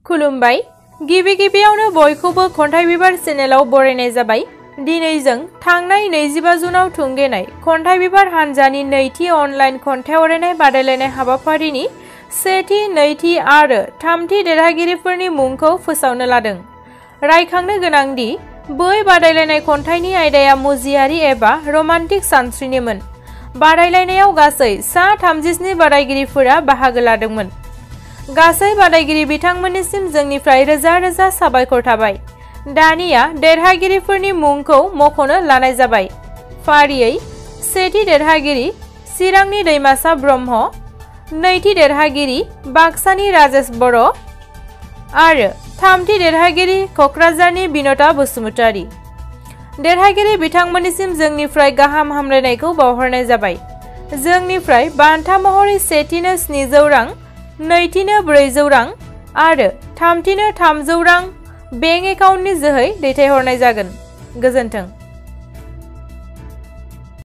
खुलुमबाय गिबि गिबियावनो बयखौबो खन्थाइ बिबार चेनेलाव बरायनाय जाबाय। दिनै जों थांनाय 25 जुनाव थुंगेनाय खन्थाइ बिबार हानजानि नैथि अनलाइन खन्थाइ आवरायनाय बादायलायनाय हाबाफारिनि सेथि, नैथि आरो थामथि देरहागिरिफोरनि मुंखौ फोसावनो लादों। रायखांनो गोनांदि बै बादायलायनाय खन्थाइनि आयदाया मुजियारि एबा रमान्टिक सानस्रिनिमोन। बादायलायनायाव गासै सा 37 बादायगिरिफोरा बाहागो लादोंमोन। गासै बादायगिरि बिथांमोननिसिम जोंनिफ्राय रोजा रोजा साबायखर थाबाय। दानिया देरहागिरिफोरनि मुंखौ मख'नो लानाय जाबाय। फारियै सेथि देरहागिरि चिरांनि दैमासा ब्रह्म, नैथि देरहागिरि बाक्सानि राजेश बर' आरो थामथि देरहागिरि क'क्राझारनि बिनता बसुमतारी। देरहागिरि बिथांमोननिसिम जोंनिफ्राय गाहाम हामलायनायखौ बावहरनाय जाबाय। जोंनिफ्राय बान्था महरै सेथिनो 700 रां, नैथिनो 400 रां आरो थामथिनो 300 रां बेंक एकाउन्टनि जोहै दैथायहरनाय जागोन। गोजोन्थों।